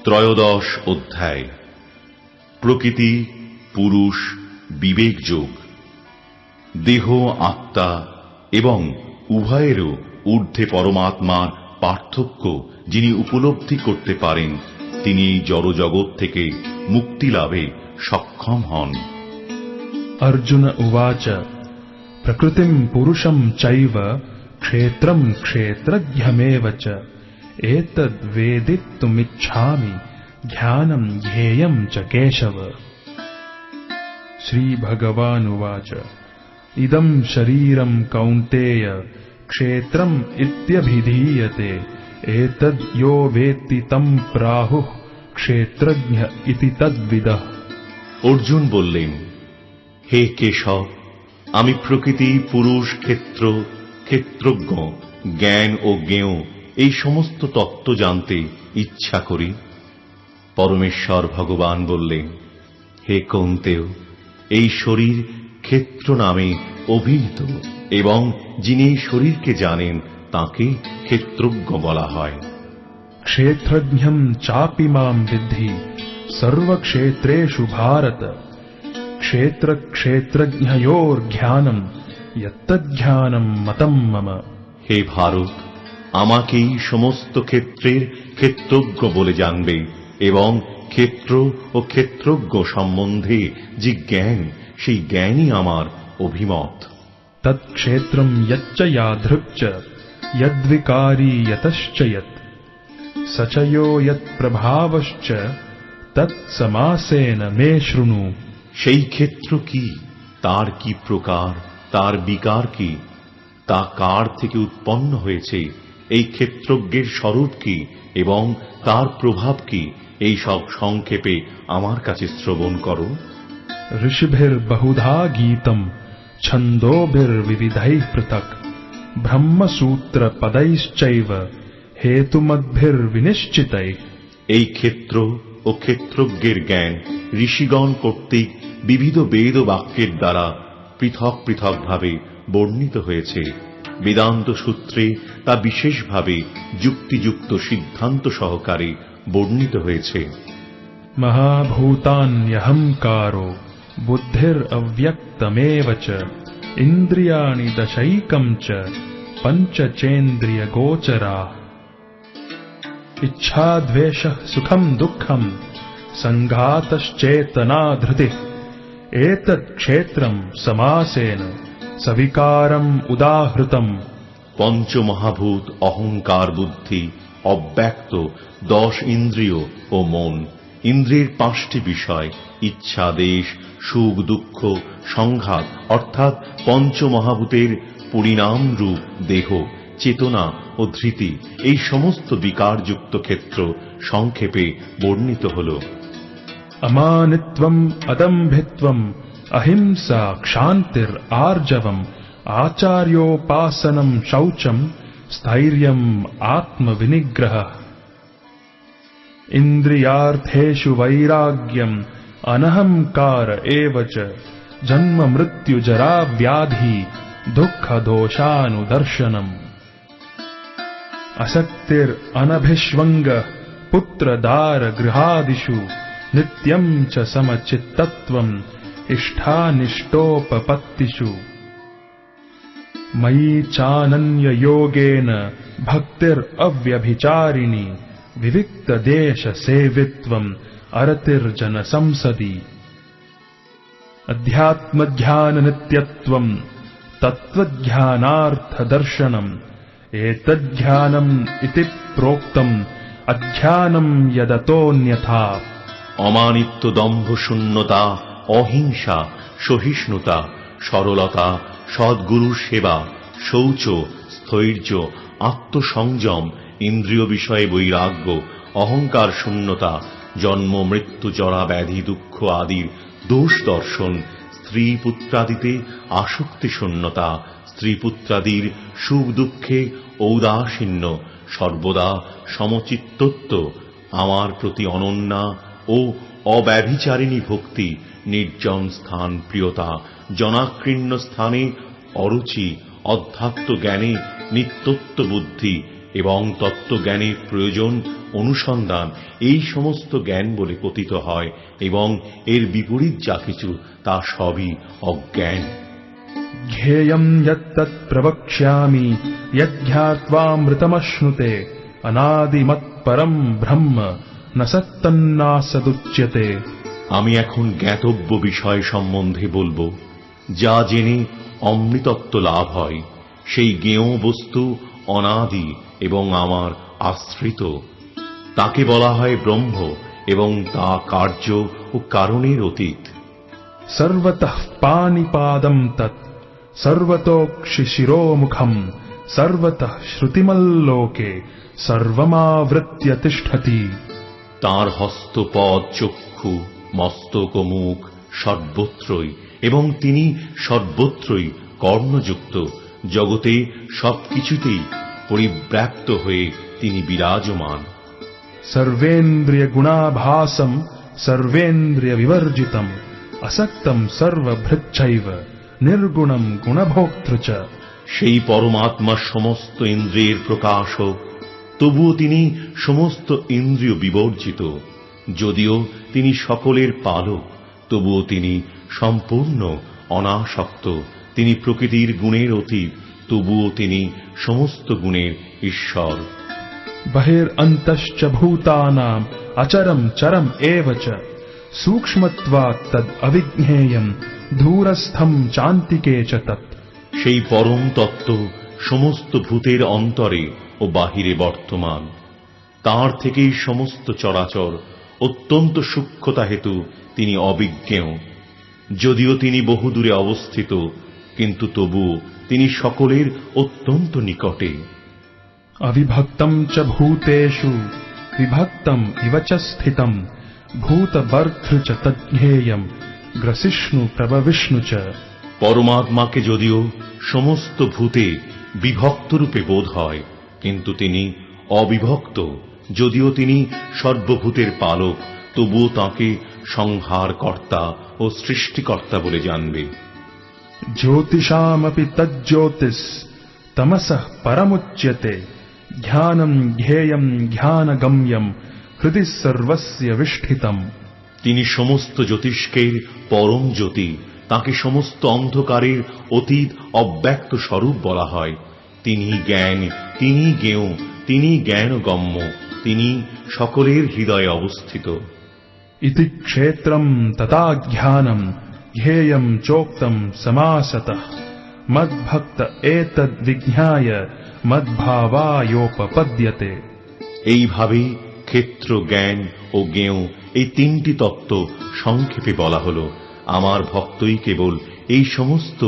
ত্রয়োদশ অধ্যায়। প্রকৃতি, পুরুষ, বিবেক যোগ। দেহ, আত্মা এবং উভয়েরও ঊর্ধ্বে পরমাত্মার পার্থক্য যিনি উপলব্ধি করতে পারেন, তিনি এই জড়জগৎ থেকে মুক্তি লাভে সক্ষম হন। अर्जुन उवाच प्रकृतिं पुरुषं चैव क्षेत्रं क्षेत्रज्ञमेव च एतद्वेदितुमिच्छामि ज्ञानं ज्ञेयं च केशव। श्री भगवानुवाच इदं शरीरं कौन्तेय क्षेत्रम् इत्यभिधीयते एतद् यो वेत्ति तं प्राहुः क्षेत्रज्ञ इति तद्विदः। अर्जुन बोललेन, हे केशव, আমি প্রকৃতি, পুরুষ, ক্ষেত্র, ক্ষেত্রজ্ঞ, জ্ঞান ও জ্ঞেয় এই সমস্ত তত্ত্ব জানতে ইচ্ছা করি। পরমেশ্বর ভগবান বললেন, হে কৌন্তেয়, এই শরীর ক্ষেত্র নামে অভিহিত এবং যিনি এই শরীরকে জানেন তাকে ক্ষেত্রজ্ঞ বলা হয়। क्षेत्रज्ञं चापि मां विद्धि सर्वक्षेत्रेषु भारत क्षेत्र क्षेत्रज्ञयोर्ज्ञानं यत्तज्ज्ञानं मतं मम। হে ভারত, আমাকেই সমস্ত ক্ষেত্রের ক্ষেত্রজ্ঞ বলে জানবে এবং ক্ষেত্র ও ক্ষেত্রজ্ঞ সম্বন্ধে যে জ্ঞান, সেই জ্ঞানই আমার অভিমত। तत्क्षेत्रं यच्च यादृक् च यद्विकारी यतश्च यत् स च यो यत्प्रभावश्च तत्समासेन मे शृणु। সেই ক্ষেত্র কি, তার কি প্রকার, তার বিকার কি, তা কার থেকে উৎপন্ন হয়েছে, এই ক্ষেত্রজ্ঞের স্বরূপ কি এবং তার প্রভাব কি, এই সব সংক্ষেপে আমার কাছে শ্রবণ করো। ऋषिभिर्बहुधा गीतं छन्दोभिर्विविधैः पृथक् ब्रह्मसूत्रपदैश्चैव हेतुमद्भिर्विनिश्चितैः। এই ক্ষেত্র ও ক্ষেত্রজ্ঞের জ্ঞান ঋষিগণ কর্তৃক বিবিধ বেদ বাক্যের দ্বারা পৃথক পৃথক ভাবে বর্ণিত হয়েছে। বেদান্ত সূত্রে তা বিশেষভাবে যুক্তিযুক্ত সিদ্ধান্ত সহকারে বর্ণিত হয়েছে। महाभूतान्यहंकारो बुद्धिरव्यक्तमेव च इन्द्रियाणि दशैकं च पञ्चचेन्द्रियगोचराः इच्छा द्वेषः सुखं दुःखं संघातश्चेतना धृतिः एतत् क्षेत्रं समासेन सविकारम् उदाहृतम्। পঞ্চমহাভূত, অহংকার, বুদ্ধি, অব্যক্ত, 10 ইন্দ্রিয় ও মন, ইন্দ্রিয়ের 5টি বিষয়, ইচ্ছা, দেশ, সুখ, দুঃখ, সংঘাত অর্থাৎ পঞ্চমহাভূতের পরিণাম রূপ দেহ, চেতনা ও ধৃতি, এই সমস্ত বিকারযুক্ত ক্ষেত্র সংক্ষেপে বর্ণিত হল। अमानित्वम् अदम्भित्वम् अहिंसा क्षान्तिर् आर्जवम् आचार्योपासनम् शौचम् स्थैर्यम् आत्मविनिग्रहः इन्द्रियार्थेषु वैराग्यम् अनहंकार एव च जन्म मृत्यु जरा व्याधि दुःख दोषानुदर्शनम् असक्तिर् अनभिष्वङ्गः पुत्रदार गृहादिषु नित्यं च समचित्तत्वम् इष्टानिष्टोपपत्तिषु मयि चानन्ययोगेन भक्तिरव्यभिचारिणी विविक्तदेशसेवित्वम् अरतिर्जनसंसदि अध्यात्मज्ञाननित्यत्वम् तत्त्वज्ञानार्थदर्शनम् एतज्ज्ञानम् इति प्रोक्तम् अज्ञानम् यदतोऽन्यथा। অমানিত্ব, দম্ভ, শূন্যতা, অহিংসা, সহিষ্ণুতা, সরলতা, সদ্গুরুর সেবা, শৌচ, স্থৈর্য, আত্মসংযম, ইন্দ্রিয় বিষয়ে বৈরাগ্য, অহংকার শূন্যতা, জন্ম মৃত্যু জরা ব্যাধি দুঃখ আদির দোষ দর্শন, স্ত্রী পুত্রাদিতে আসক্তি শূন্যতা, স্ত্রী পুত্রাদির সুখ দুঃখে ঔদাসীন্য, সর্বদা সমচিত্তত্ব, আমার প্রতি অনন্যা ও অব্যভিচারিণী ভক্তি, নির্জন স্থান প্রিয়তা, জনাকীর্ণ স্থানে অরুচি, অধ্যাত্ম জ্ঞানে নিত্যত্ব বুদ্ধি, এবং তত্ত্বজ্ঞানের প্রয়োজন অনুসন্ধান এই সমস্ত জ্ঞান বলে কথিত হয় এবং এর বিপরীত যা কিছু তা সবই অজ্ঞান। জ্ঞেয়ং যত্তৎ প্রবক্ষ্যামি যজ্ঞাত্বামৃতমশ্নুতে অনাদিমৎপরম ব্রহ্ম ন সত্তন্নাসদুচ্যতে। আমি এখন জ্ঞাতব্য বিষয় সম্বন্ধে বলবো, যা জেনে অমৃতত্ব লাভ হয়। সেই জ্ঞেয় বস্তু অনাদি এবং আমার আশ্রিত, তাকে বলা হয় ব্রহ্ম এবং তা কার্য ও কারণের অতীত। সর্বতঃ পানিপাদম তৎ সর্বতোক্ষিশিরোমুখম সর্বতঃ শ্রুতিমল্লোকে সর্বমাবৃত্য তিষ্ঠতি। তাঁর হস্তপদ চক্ষু মস্তক ও মুখ সর্বত্রই, এবং তিনি সর্বত্রই কর্ণযুক্ত। জগতে সবকিছুতেই পরিব্যাপ্ত হয়ে তিনি বিরাজমান। সর্বেন্দ্রিয় গুণাভাসম সর্বেন্দ্রিয় বিবর্জিতম আসক্তম সর্বভৃচ্ছৈব নির্গুণম গুণভোক্তৃ চ। সেই পরমাত্মা সমস্ত ইন্দ্রিয়ের প্রকাশক, তবুও তিনি সমস্ত ইন্দ্রিয় বিবর্জিত। যদিও তিনি সকলের পালক, তবুও তিনি সম্পূর্ণ অনাসক্ত। তিনি প্রকৃতির গুণের অতীত, তবুও তিনি সমস্ত গুণের ঈশ্বর। বহিরন্তশ্চ ভূতানাম অচরম চরম এব চ সূক্ষ্মত্বাৎ তদ অবিজ্ঞেয়ম দূরস্থম চান্তিকে চ তৎ। সেই পরম তত্ত্ব সমস্ত ভূতের অন্তরে ও বাহিরে বর্তমান। তাঁর থেকেই সমস্ত চরাচর। অত্যন্ত সূক্ষ্মতা হেতু তিনি অবিজ্ঞেয়। যদিও তিনি বহুদূরে অবস্থিত, কিন্তু তবুও তিনি সকলের অত্যন্ত নিকটে। অবিভক্তম চ ভূতেষু বিভক্তম ইব চ স্থিতম ভূতভর্তৃ চ তজ্ঞেয়ম গ্রসিষ্ণু প্রভবিষ্ণু চ। পরমাত্মাকে যদিও সমস্ত ভূতে বিভক্ত রূপে বোধ হয়, কিন্তু তিনি অবিভক্ত। যদিও তিনি সর্বভূতের পালক, তবুও তাঁকে সংহারকর্তা ও সৃষ্টিকর্তা বলে জানবে। জ্যোতিষামপি তজ্জ্যোতিষ তমসঃ পরমুচ্যতে জ্ঞানম জ্ঞেয়ম জ্ঞানগম্যম হৃদি সর্বস্য বিষ্ঠিতম। তিনি সমস্ত জ্যোতিষ্কের পরম জ্যোতি। তাঁকে সমস্ত অন্ধকারের অতীত অব্যক্ত স্বরূপ বলা হয়। তিনি জ্ঞান, তিনি জ্ঞেয়, তিনি জ্ঞানগম্য, তিনি সকলের হৃদয়ে অবস্থিত। ইতি ক্ষেত্রম তথা জ্ঞানম জ্ঞেয়ম চোক্তম সমাসতঃ মদ্ভক্ত এতদ্ বিজ্ঞায় মদ্ভাবায়োপপদ্যতে। এইভাবেই ক্ষেত্র, জ্ঞান ও জ্ঞেয় এই তিনটি তত্ত্ব সংক্ষেপে বলা হল। আমার ভক্তই কেবল এই সমস্ত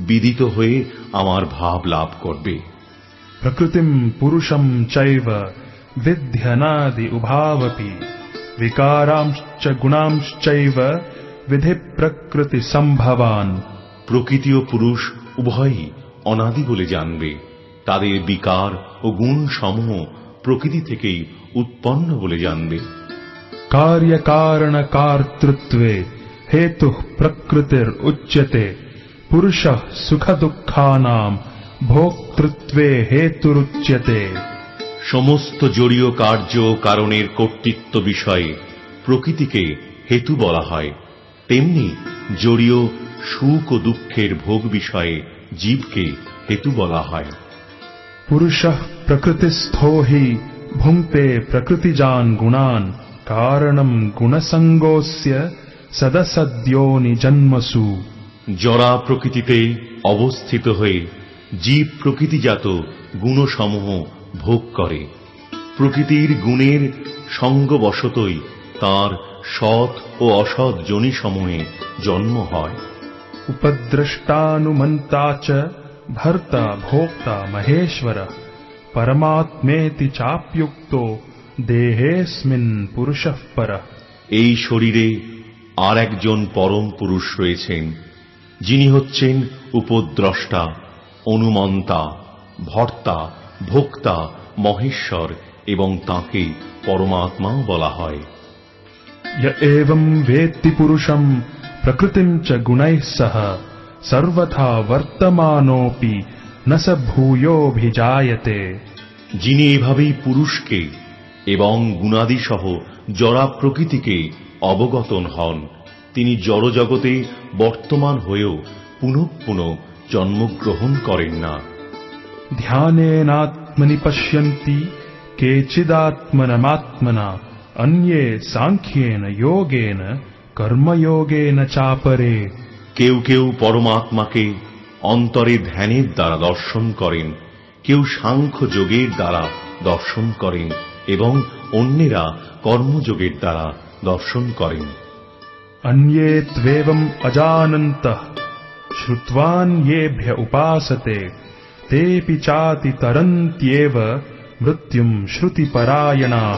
বিদিত হয়ে আমার ভাব লাভ করবে। প্রকৃতিম পুরুষম চৈব বিধ্যনাদি উভাবপি বিকারাংশ্চ গুণাংশ্চৈব বিধি প্রকৃতি সম্ভবান। প্রকৃতি ও পুরুষ উভয়ই অনাদি বলে জানবে। তাদের বিকার ও গুণ সমূহ প্রকৃতি থেকেই উৎপন্ন বলে জানবে। কার্যকারণ কর্তৃত্বে হেতু প্রকৃতির উচ্যতে পুরুষঃ সুখ দুঃখানাম ভোক্তৃত্বে হেতুরুচ্যতে। সমস্ত জড়ীয় কার্য কারণের কর্তৃত্ব বিষয়ে প্রকৃতিকে হেতু বলা হয়, তেমনি জড়ীয় সুখ ও দুঃখের ভোগ বিষয়ে জীবকে হেতু বলা হয়। পুরুষঃ প্রকৃতিস্থো হি ভুঙ্ক্তে প্রকৃতিজান গুণান কারণম গুণসঙ্গোস্য সদসদ্যোনি জন্মসু। জরা প্রকৃতিতে অবস্থিত হয়ে জীব প্রকৃতিজাত গুণসমূহ ভোগ করে। প্রকৃতির গুণের সঙ্গবশতই তাঁর সৎ ও অসৎ যোনিসমূহে জন্ম হয়। উপদ্রষ্টানুমন্তা চ ভর্তা ভোক্তা মহেশ্বর পরমাত্মেতি চাপ্যুক্তো দেহেস্মিন পুরুষঃ পরঃ। এই শরীরে আর একজন পরম পুরুষ রয়েছেন, যিনি হচ্ছেন উপদ্রষ্টা, অনুমন্তা, ভর্তা, ভোক্তা, মহেশ্বর, এবং তাঁকে পরমাত্মাও বলা হয়। य एवं वेत्ति पुरुषं प्रकृतिं च गुणैः सह सर्वथा वर्तमानोऽपि न स भूयोऽभिजायते। যিনি এভাবেই পুরুষকে এবং গুণাদিসহ জড়া প্রকৃতিকে অবগতন হন, তিনি জড়জগতে বর্তমান হয়েও পুনঃ পুনঃ জন্মগ্রহণ করেন না। ध्यानेनात्मनि पश्यन्ति केचिदात्मनमात्मना अन्ये सांख्येन योगेन कर्मयोगेन चापरे। কেউ কেউ পরমাত্মাকে অন্তরে ধ্যানের দ্বারা দর্শন করেন, কেউ সাংখ্য যোগের দ্বারা দর্শন করেন এবং অন্যেরা কর্মযোগের দ্বারা দর্শন করেন। अन्ये त्वेवम् अजानन्तः श्रुत्वान् येभ्य उपासते तेऽपि चाति तरन्त्येव मृत्युं श्रुतिपरायणाः।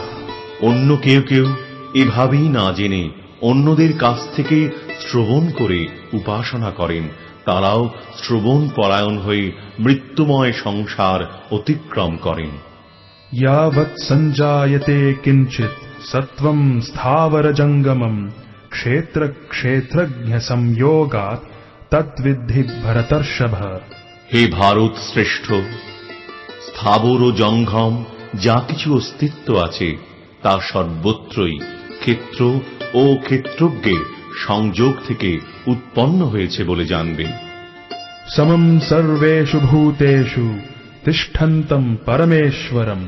অন্য কেউ কেউ এভাবেই না জেনে অন্যদের কাছ থেকে শ্রবণ করে উপাসনা করেন, তারাও শ্রবণ পরায়ণ হয়ে মৃত্যুময় সংসার অতিক্রম করেন। यावत् सञ्जायते किञ्चित् सत्त्वं स्थावरजङ्गमम् क्षेत्रक्षेत्रज्ञ संयोगात् तद्विद्धि भरतर्षभ। হে ভারত শ্রেষ্ঠ, স্থাবর ও জঙ্গম যা কিছু অস্তিত্ব আছে তা সর্বত্রই ক্ষেত্র ও ক্ষেত্রজ্ঞের সংযোগ থেকে উৎপন্ন হয়েছে বলে জানবে। समं सर्वेषु भूतेषु तिष्ठन्तं परमेश्वरं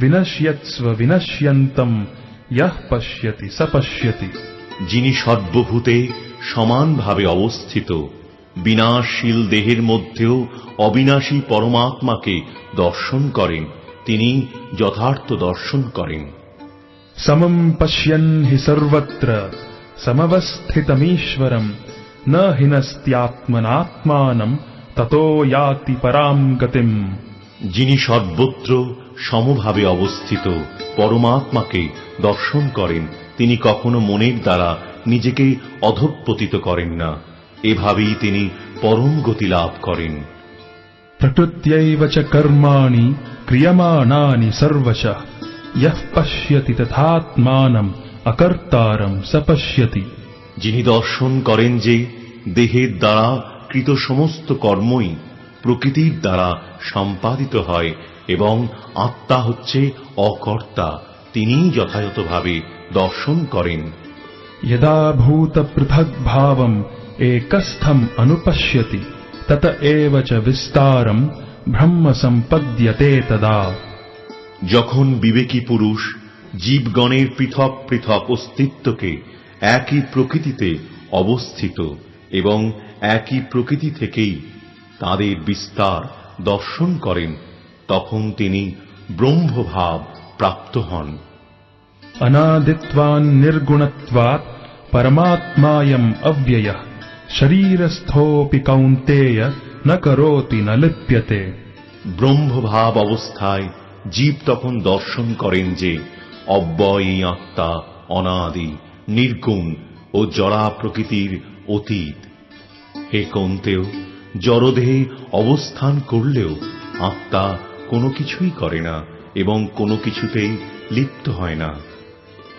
विनश्यत्स्व विनश्यन्तं यः पश्यति स पश्यति। যিনি সর্বভূতে সমানভাবে অবস্থিত, বিনাশশীল দেহের মধ্যেও অবিনাশী পরমাত্মাকে দর্শন করেন, তিনি যথার্থ দর্শন করেন। समं पश्यन् हि सर्वत्र समवस्थितमीश्वरं न हिनस्त्यात्मनात्मानं ततो याति परां गतिम्। যিনি সর্বত্র সমভাবে অবস্থিত পরমাত্মাকে দর্শন করেন, তিনি কখনো মনের দ্বারা নিজেকে অধঃপতিত করেন না, এভাবেই তিনি পরম গতি লাভ করেন। प्रकृत्यैव च कर्माणि क्रियमाणानि सर्वशः यः पश्यति तथात्मानम् अकर्तारं स पश्यति। যিনি দর্শন করেন যে দেহের দ্বারা কৃত সমস্ত কর্মই প্রকৃতির দ্বারা সম্পাদিত হয় এবং আত্মা হচ্ছে অকর্তা, তিনিই যথাযথভাবে দর্শন করেন। यदा भूतपृथग्भावम् एकस्थम् अनुपश्यति तत एव च विस्तारम् ब्रह्म सम्पद्यते तदा। যখন বিবেকী পুরুষ জীবগণের পৃথক পৃথক অস্তিত্বকে একই প্রকৃতিতে অবস্থিত এবং একই প্রকৃতি থেকেই তাদের বিস্তার দর্শন করেন, তখন তিনি ব্রহ্মভাব প্রাপ্ত হন। अनादित्वान् निर्गुणत्वात् परमात्मायम् अव्ययः शरीरस्थोऽपि कौन्तेय न करोति न लिप्यते। ব্রহ্মভাব অবস্থায় জীব তখন দর্শন করেন যে অব্যয়ী আত্মা অনাদি, নির্গুণ ও জড়া প্রকৃতির অতীত। হে কৌন্তেয়, জড়দেহে অবস্থান করলেও আত্মা কোনো কিছুই করে না এবং কোনো কিছুতেই লিপ্ত হয় না।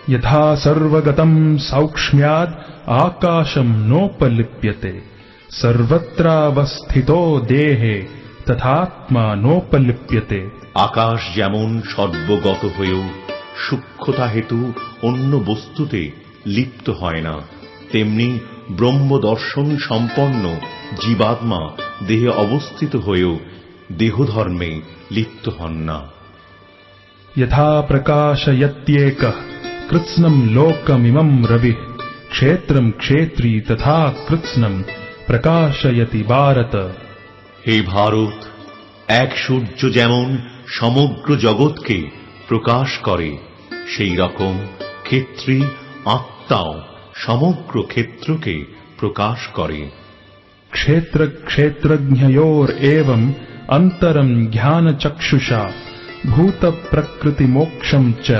यथा सर्वगतम् सौक्ष्म्याद् आकाशम् नोपलिप्यते सर्वत्रावस्थितो देहे तथात्मा नोपलिप्यते। আকাশ যেমন সর্বগত হয়েও সূক্ষ্মতা হেতু অন্য বস্তুতে লিপ্ত হয় না, তেমনি ব্রহ্মদর্শন সম্পন্ন জীবাত্মা দেহে অবস্থিত হয়েও দেহধর্মে লিপ্ত হন না। यथा प्रकाशयत्येकः कृत्स्नम् लोकमिमम् रविः क्षेत्रम् क्षेत्री तथा कृत्स्नम् प्रकाशयति भारत। হে ভারত, এক সূর্য যেমন সমগ্র জগৎকে প্রকাশ করে, সেই রকম ক্ষেত্রী আত্মাও সমগ্র ক্ষেত্রকে প্রকাশ করে। क्षेत्र क्षेत्रज्ञयोरेवम् अन्तरम् ज्ञानचक्षुषा भूत प्रकृति मोक्षम् च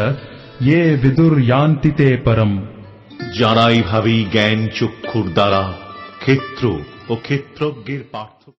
ये विदुर्यान्ति ते परम्। যারা এইভাবেই জ্ঞান চক্ষুর দ্বারা ক্ষেত্র ও ক্ষেত্রজ্ঞের পার্থক্য